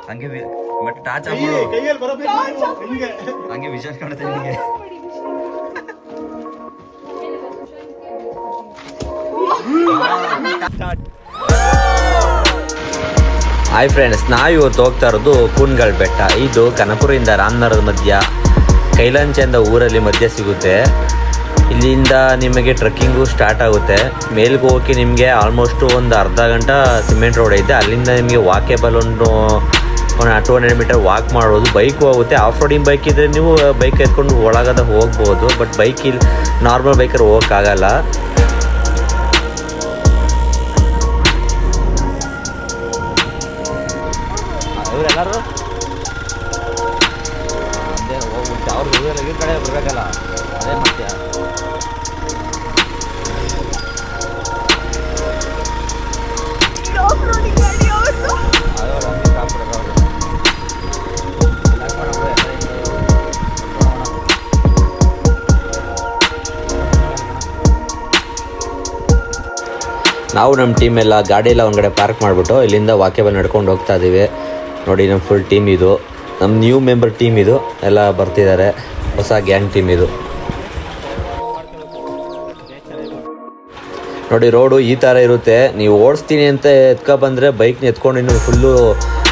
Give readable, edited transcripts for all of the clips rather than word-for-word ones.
ಹಂಗೆ ಬಟ್ ಟಾಚ್ ಹಂಗೆ ವಿಷನ್ ಕಾಣುತ್ತೆ ನಿಮಗೆ. ಹಾಯ್ ಫ್ರೆಂಡ್ಸ್, ನಾವು ಇವತ್ತು ಹೋಗ್ತಾ ಇರೋದು ಕೂನ್ಗಳ ಬೆಟ್ಟ. ಇದು ಕನಕಪುರದಿಂದ ರಾಮನಗರದ ಮಧ್ಯ ಕೈಲಾಂಚಂದ ಊರಲ್ಲಿ ಮಧ್ಯ ಸಿಗುತ್ತೆ. ಇಲ್ಲಿಂದ ನಿಮಗೆ ಟ್ರೆಕ್ಕಿಂಗು ಸ್ಟಾರ್ಟ್ ಆಗುತ್ತೆ. ಮೇಲ್ಗೆ ಹೋಗಿ ನಿಮಗೆ ಆಲ್ಮೋಸ್ಟ್ ಒಂದು ಅರ್ಧ ಗಂಟೆ ಸಿಮೆಂಟ್ ರೋಡ್ ಐತೆ. ಅಲ್ಲಿಂದ ನಿಮಗೆ ವಾಕೇಬಲ್ ಒಂದು 200 ಮೀಟರ್ ವಾಕ್ ಮಾಡೋದು. ಬೈಕ್ ಹೋಗುತ್ತೆ. ಆಫ್ ರೋಡಿಂಗ್ ಬೈಕ್ ಇದ್ದರೆ ನೀವು ಬೈಕ್ ಎತ್ಕೊಂಡು ಒಳಗದ ಹೋಗ್ಬೋದು. ಬಟ್ ಬೈಕ್ ಇಲ್ಲಿ ನಾರ್ಮಲ್ ಬೈಕಲ್ಲಿ ಹೋಗೋಕ್ಕಾಗಲ್ಲ. ಇವರೆಲ್ಲರೂ ಅದೇ ಹೋಗ್ಬಿಟ್ಟು ಅವ್ರು ಈ ಕಡೆ ಬರಬೇಕಲ್ಲ, ಅದೇ ಮತ್ತೆ ನಾವು ನಮ್ಮ ಟೀಮ್ ಎಲ್ಲ ಗಾಡಿ ಎಲ್ಲ ಒಂದ್ಗಡೆ ಪಾರ್ಕ್ ಮಾಡಿಬಿಟ್ಟು ಇಲ್ಲಿಂದ ವಾಕೇಬಲ್ ನಡ್ಕೊಂಡು ಹೋಗ್ತಾ ಇದ್ದೀವಿ. ನೋಡಿ, ನಮ್ಮ ಫುಲ್ ಟೀಮ್ ಇದು, ನಮ್ಮ ನ್ಯೂ ಮೆಂಬರ್ ಟೀಮ್ ಇದು, ಎಲ್ಲ ಬರ್ತಿದ್ದಾರೆ. ಹೊಸ ಗ್ಯಾಂಗ್ ಟೀಮ್ ಇದು. ನೋಡಿ, ರೋಡು ಈ ಥರ ಇರುತ್ತೆ. ನೀವು ಓಡಿಸ್ತೀನಿ ಅಂತ ಬಂದರೆ ಬೈಕ್ನ ಎತ್ಕೊಂಡು ಇನ್ನು ಫುಲ್ಲು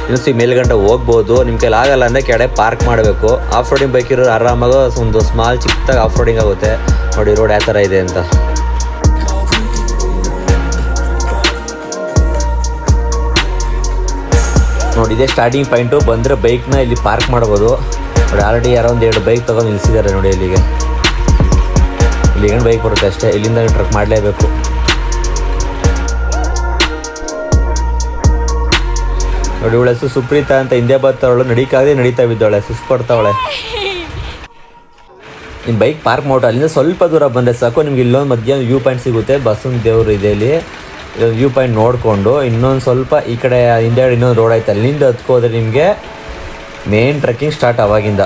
ಇನ್ನೂ ಮೇಲ್ಗಂಟ ಹೋಗ್ಬೋದು. ನಿಮ್ಮ ಕೈಲಿ ಆಗಲ್ಲ ಅಂದರೆ ಕೆಳಗೆ ಪಾರ್ಕ್ ಮಾಡಬೇಕು. ಆಫ್ ರೋಡಿಂಗ್ ಬೈಕ್ ಇರೋರು ಆರಾಮಾಗ ಒಂದು ಸ್ಮಾಲ್ ಚಿಕ್ಕದಾಗಿ ಆಫ್ ರೋಡಿಂಗ್ ಆಗುತ್ತೆ. ನೋಡಿ ರೋಡ್ ಯಾವ ಥರ ಇದೆ ಅಂತ. ನೋಡಿ, ಇದೇ ಸ್ಟಾರ್ಟಿಂಗ್ ಪಾಯಿಂಟು. ಬಂದರೆ ಬೈಕ್ನ ಇಲ್ಲಿ ಪಾರ್ಕ್ ಮಾಡ್ಬೋದು. ನೋಡಿ, ಆಲ್ರೆಡಿ ಯಾರೋ ಒಂದು 2 ಬೈಕ್ ತೊಗೊಂಡು ನಿಲ್ಲಿಸಿದ್ದಾರೆ. ನೋಡಿ, ಇಲ್ಲಿಗೆ ಏನು ಬೈಕ್ ಬರುತ್ತೆ ಅಷ್ಟೇ. ಇಲ್ಲಿಂದ ಟ್ರಕ್ ಮಾಡಲೇಬೇಕು. ನೋಡಿ, ಇವಳ ಹೆಸರು ಸುಪ್ರೀತಾ ಅಂತ. ಹಿಂದೆ ಬರ್ತಾವಳು, ನಡೀಕಾಗದೆ ನಡೀತಾ ಬಿದ್ದವಳೆ, ಸುಸ್ತು ಪಡ್ತಾವಳೆ. ನಿಮ್ಮ ಬೈಕ್ ಪಾರ್ಕ್ ಮಾಡ್ಬಿಟ್ಟು ಅಲ್ಲಿಂದ ಸ್ವಲ್ಪ ದೂರ ಬಂದರೆ ಸಾಕು, ನಿಮ್ಗೆ ಇಲ್ಲೊಂದು ಮಧ್ಯಾಹ್ನ ವ್ಯೂ ಪಾಯಿಂಟ್ ಸಿಗುತ್ತೆ. ಬಸವನ ದೇವರು ಇದೆ ಇಲ್ಲಿ. ವ್ಯೂ ಪಾಯಿಂಟ್ ನೋಡಿಕೊಂಡು ಇನ್ನೊಂದು ಸ್ವಲ್ಪ ಈ ಕಡೆ ಹಿಂದೆ ಇನ್ನೊಂದು ರೋಡ್ ಐತೆ, ಅಲ್ಲಿಂದ ಹತ್ಕೋದ್ರೆ ನಿಮಗೆ ಮೇನ್ ಟ್ರೆಕ್ಕಿಂಗ್ ಸ್ಟಾರ್ಟ್ ಅವಾಗಿಂದ.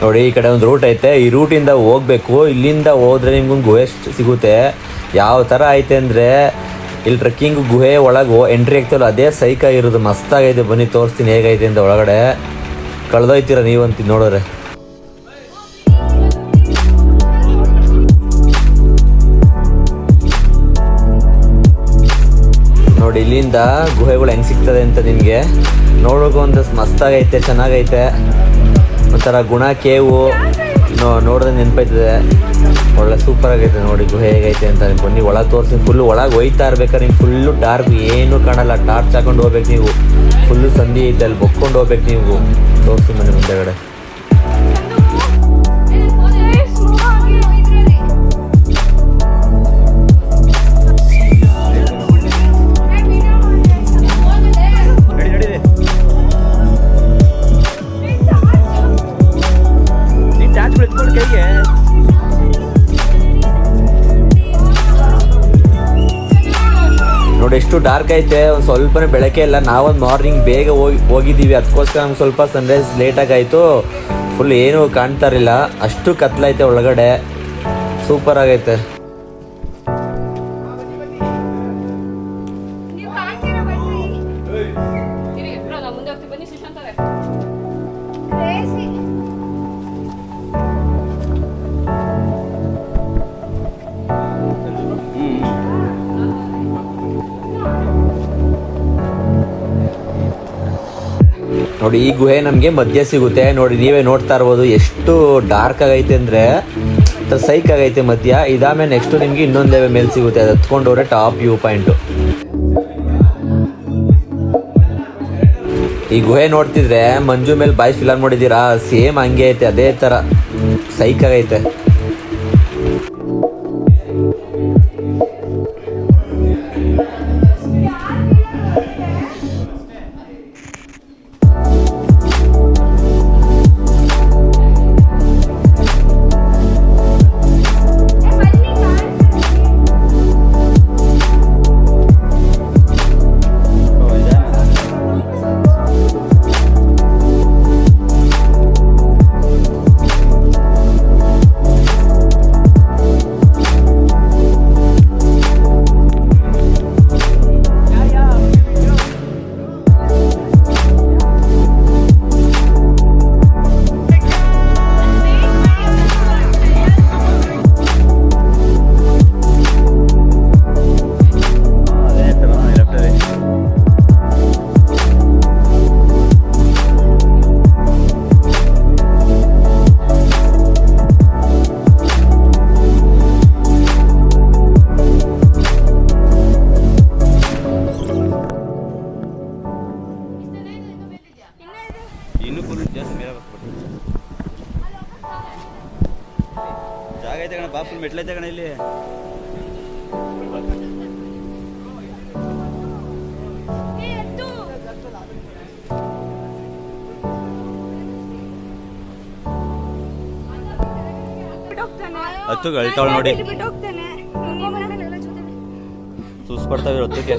ನೋಡಿ, ಈ ಕಡೆ ಒಂದು ರೂಟ್ ಐತೆ. ಈ ರೂಟಿಂದ ಹೋಗಬೇಕು. ಇಲ್ಲಿಂದ ಹೋದರೆ ನಿಮ್ಗೊಂದು ಗುಹೆ ಸಿಗುತ್ತೆ. ಯಾವ ಥರ ಐತೆ ಅಂದರೆ, ಇಲ್ಲಿ ಟ್ರೆಕ್ಕಿಂಗ್ ಗುಹೆ ಒಳಗೆ ಎಂಟ್ರಿ ಆಗ್ತಾಯಿಲ್ಲ, ಅದೇ ಸೈಕಾಗಿರೋದು. ಮಸ್ತಾಗೈತೆ. ಬನ್ನಿ ತೋರಿಸ್ತೀನಿ ಹೇಗೈತೆ ಅಂತ. ಒಳಗಡೆ ಕಳೆದೋಯ್ತೀರ ನೀವಂತ ನೋಡಿದ್ರೆ. ನೋಡಿ, ಇಲ್ಲಿಂದ ಗುಹೆಗಳು ಹೆಂಗೆ ಸಿಗ್ತದೆ ಅಂತ ನಿಮಗೆ ನೋಡೋಕೆ ಒಂದು ಮಸ್ತಾಗೈತೆ, ಚೆನ್ನಾಗೈತೆ. ಒಂಥರ ಗುಣ ಕೇವು ನೋಡಿದ್ರೆ ನೆನಪೈತದೆ. ಒಳ್ಳೆ ಸೂಪರ್ ಆಗೈತೆ. ನೋಡಿ ಗುಹೆ ಹೇಗೈತೆ ಅಂತ. ಬನ್ನಿ ಒಳಗೆ ತೋರಿಸಿ. ಫುಲ್ಲು ಒಳಗೆ ಹೋಯ್ತಾ ಇರ್ಬೇಕಾದ್ರೆ ನಿಮ್ಗೆ ಫುಲ್ಲು ಡಾರ್ಕ್, ಏನೂ ಕಾಣಲ್ಲ. ಟಾರ್ಚ್ ಹಾಕೊಂಡು ಹೋಗ್ಬೇಕು ನೀವು. ಫುಲ್ಲು ಸಂಧಿ ಐತೆ, ಅಲ್ಲಿ ಬೊಕ್ಕೊಂಡು ಹೋಗ್ಬೇಕು ನೀವು. ತೋರಿಸಿ ಮನೆ ಮುಂದೆಗಡೆ. ನೋಡಿ, ಎಷ್ಟು ಡಾರ್ಕ್ ಐತೆ. ಒಂದು ಸ್ವಲ್ಪನೇ ಬೆಳಕೆ ಇಲ್ಲ. ನಾವೊಂದು ಮಾರ್ನಿಂಗ್ ಬೇಗ ಹೋಗಿದ್ದೀವಿ. ಅದಕ್ಕೋಸ್ಕರ ನಮ್ಗೆ ಸ್ವಲ್ಪ ಸನ್ರೈಸ್ ಲೇಟಾಗಿ ಆಯಿತು. ಫುಲ್ ಏನೂ ಕಾಣ್ತಾರಿಲ್ಲ, ಅಷ್ಟು ಕತ್ಲೈತೆ ಒಳಗಡೆ. ಸೂಪರ್ ಆಗೈತೆ. ನೋಡಿ, ಈ ಗುಹೆ ನಮಗೆ ಮಧ್ಯ ಸಿಗುತ್ತೆ. ನೋಡಿ, ನೀವೇ ನೋಡ್ತಾ ಇರ್ಬೋದು ಎಷ್ಟು ಡಾರ್ಕ್ ಆಗೈತೆ ಅಂದರೆ ಸೈಕ್ ಆಗೈತೆ ಮಧ್ಯ. ಇದಾದ್ಮೇಲೆ ನೆಕ್ಸ್ಟು ನಿಮಗೆ ಇನ್ನೊಂದು ಲೆವೆಲ್ ಮೇಲೆ ಸಿಗುತ್ತೆ. ಅದು ಹತ್ಕೊಂಡವ್ರೆ ಟಾಪ್ ವ್ಯೂ ಪಾಯಿಂಟು. ಈ ಗುಹೆ ನೋಡ್ತಿದ್ರೆ ಮಂಜು ಮೇಲೆ ಬಾಯ್ಸ್ ಫಿಲಮ್ ನೋಡಿದ್ದೀರಾ, ಸೇಮ್ ಹಂಗೆ ಐತೆ. ಅದೇ ಥರ ಸೈಕ್ ಆಗೈತೆ. ಮೆಟ್ಲೈತೆ ಕಣ ಇಲ್ಲಿ. ಹತ್ತು ಅಳ್ತಾವಳು ನೋಡಿ, ಸುಸ್ಪಡ್ತಾವೆ ಹೊತ್ತಕ್ಕೆ.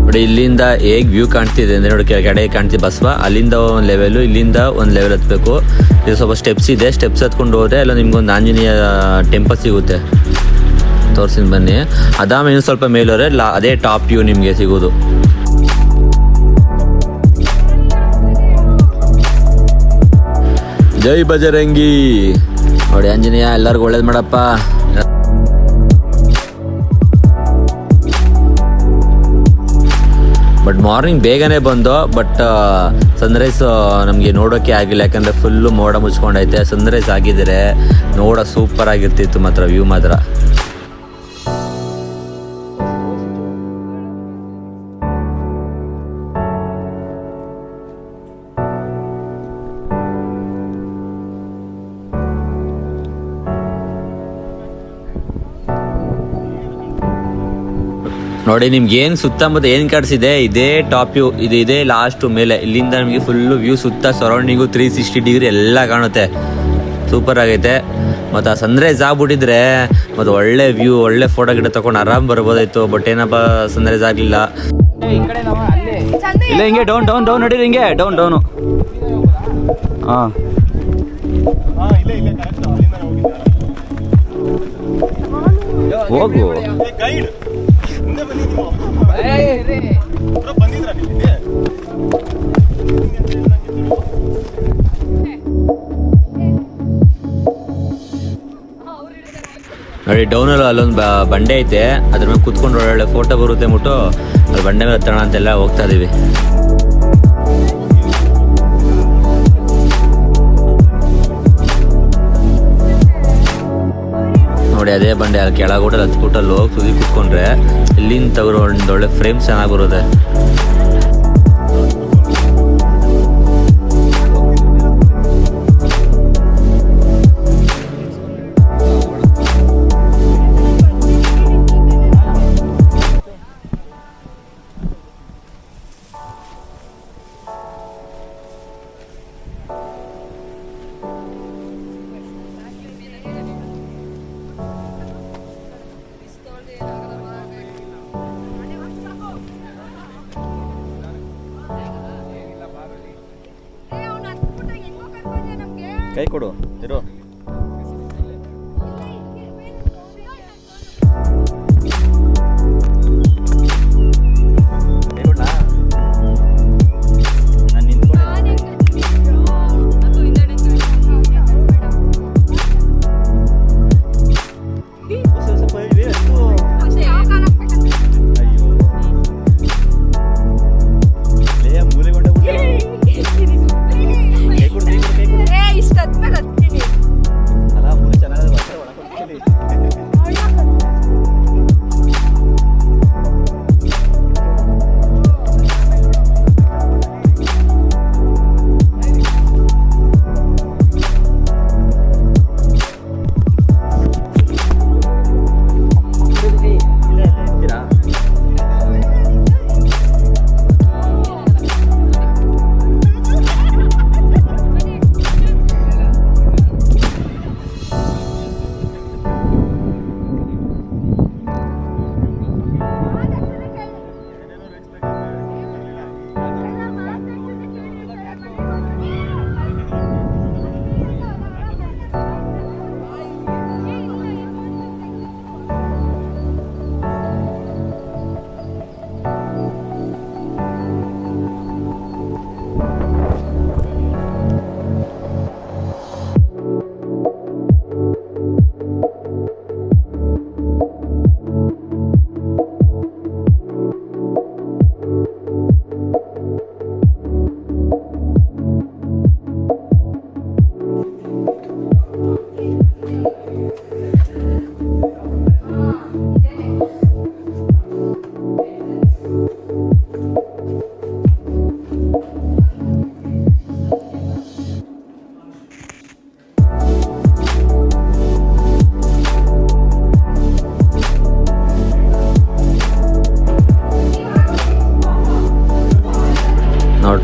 ನೋಡಿ ಇಲ್ಲಿಂದ ಹೇಗ್ ವ್ಯೂ ಕಾಣ್ತಿದೆ ಅಂದ್ರೆ ನೋಡಿ, ಕೆಳಗಡೆ ಕಾಣ್ತಿದೆ ಬಸವ, ಅಲ್ಲಿಂದ ಒಂದು ಲೆವೆಲು, ಇಲ್ಲಿಂದ ಒಂದು ಲೆವೆಲ್ ಹತ್ಬೇಕು. ಇದು ಸ್ವಲ್ಪ ಸ್ಟೆಪ್ಸ್ ಇದೆ, ಸ್ಟೆಪ್ಸ್ ಹತ್ಕೊಂಡು ಹೋದ್ರೆ ಎಲ್ಲ ನಿಮ್ಗೊಂದು ಆಂಜನೇಯ ಟೆಂಪಲ್ ಸಿಗುತ್ತೆ, ತೋರ್ಸಿನ ಬನ್ನಿ. ಅದಾಮ ಇನ್ನು ಸ್ವಲ್ಪ ಮೇಲೋರೆ ಅದೇ ಟಾಪ್ ವ್ಯೂ ನಿಮಗೆ ಸಿಗೋದು. ಜೈ ಬಜರಂಗಿ. ನೋಡಿ ಆಂಜನೇಯ ಎಲ್ಲರಿಗೂ ಒಳ್ಳೇದು ಮಾಡಪ್ಪ. ಬಟ್ ಮಾರ್ನಿಂಗ್ ಬೇಗನೆ ಬಂದು, ಬಟ್ ಸನ್ರೈಸ್ ನಮಗೆ ನೋಡೋಕ್ಕೆ ಆಗಿಲ್ಲ, ಯಾಕಂದರೆ ಫುಲ್ಲು ಮೋಡ ಮುಚ್ಕೊಂಡೈತೆ. ಸನ್ರೈಸ್ ಆಗಿದ್ರೆ ನೋಡ ಸೂಪರ್ ಆಗಿರ್ತಿತ್ತು ಮಾತ್ರ, ವ್ಯೂ ಮಾತ್ರ. ನೋಡಿ ನಿಮ್ಗೆ ಏನು ಸುತ್ತಮುತ್ತ ಏನು ಕಾಣಿಸಿದೆ, ಇದೇ ಟಾಪ್ ವ್ಯೂ, ಇದೇ ಲಾಸ್ಟು ಮೇಲೆ. ಇಲ್ಲಿಂದ ನಿಮಗೆ ಫುಲ್ಲು ವ್ಯೂ ಸುತ್ತ ಸರೌಂಡಿಂಗು 360 ಡಿಗ್ರಿ ಎಲ್ಲ ಕಾಣುತ್ತೆ, ಸೂಪರ್ ಆಗೈತೆ. ಮತ್ತು ಆ ಸನ್ರೈಸ್ ಆಗ್ಬಿಟ್ಟಿದ್ರೆ ಮತ್ತು ಒಳ್ಳೆ ವ್ಯೂ, ಒಳ್ಳೆ ಫೋಟೋ ಗಿಡ ತೊಗೊಂಡು ಆರಾಮ್ ಬರ್ಬೋದಾಯ್ತು. ಬಟ್ ಏನಪ್ಪ ಸನ್ರೈಸ್ ಆಗಲಿಲ್ಲ. ಇಲ್ಲ ಹಿಂಗೆ ಡೌನ್ ಡೌನ್ ಡೌನ್ ನಡೀರಿ, ಹಿಂಗೆ ಡೌನ್ ಡೌನು. ಹಾಂ ಹೋಗು. ನೋಡಿ ಡೌನಲ್ಲಿ ಅಲ್ಲೊಂದು ಬಂಡೆ ಐತೆ, ಅದ್ರ ಮೇಲೆ ಕುತ್ಕೊಂಡು ಒಳ್ಳೆ ಫೋಟೋ ಬರುತ್ತೆ ಅಂದ್ಬಿಟ್ಟು ಅಲ್ಲಿ ಬಂಡೆ ಮೇಲೆ ಹತ್ತೋಣ ಅಂತೆಲ್ಲ ಹೋಗ್ತಾ ಇದೀವಿ. ನೋಡಿ ಅದೇ ಬಂಡೆ, ಅಲ್ಲಿ ಕೆಳಗೂಟಲ್ಲಿ ಹತ್ಬಿಟ್ಟು ಅಲ್ಲಿ ಹೋಗಿ ಸುದಿ ಕುತ್ಕೊಂಡ್ರೆ ಇಲ್ಲಿಂದ ತಗೋ ಒಂದು ಒಳ್ಳೆ ಫ್ರೇಮ್ ಚೆನ್ನಾಗಿ ಬರುತ್ತೆ. ಕೈ ಕೊಡು ಇರೋ.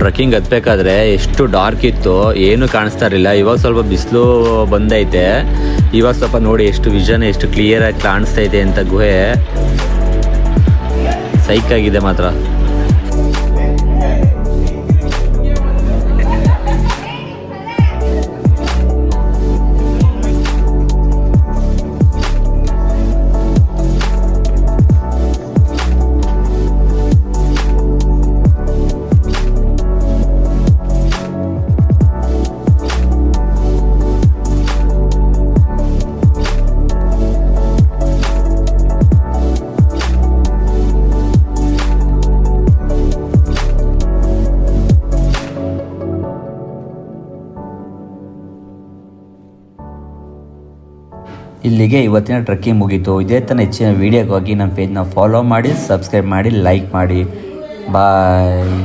ಟ್ರೆಕ್ಕಿಂಗ್ ಹತ್ಬೇಕಾದ್ರೆ ಎಷ್ಟು ಡಾರ್ಕ್ ಇತ್ತು, ಏನು ಕಾಣಿಸ್ತಾ ಇರಲಿಲ್ಲ. ಇವಾಗ ಸ್ವಲ್ಪ ಬಿಸಿಲು ಬಂದೈತೆ, ಇವಾಗ ಸ್ವಲ್ಪ ನೋಡಿ ಎಷ್ಟು ವಿಷನ್ ಎಷ್ಟು ಕ್ಲಿಯರಾಗಿ ಕಾಣಿಸ್ತೈತೆ ಅಂತ. ಗುಹೆ ಸೈಕಾಗಿದೆ ಮಾತ್ರ. ಇಲ್ಲಿಗೆ ಇವತ್ತಿನ ಟ್ರೆಕ್ಕಿಂಗ್ ಮುಗೀತು. ಇದೇ ಥರ ಹೆಚ್ಚಿನ ವೀಡಿಯೋಗಾಗಿ ನಮ್ಮ ಪೇಜ್ನ ಫಾಲೋ ಮಾಡಿ, ಸಬ್ಸ್ಕ್ರೈಬ್ ಮಾಡಿ, ಲೈಕ್ ಮಾಡಿ. ಬಾಯ್.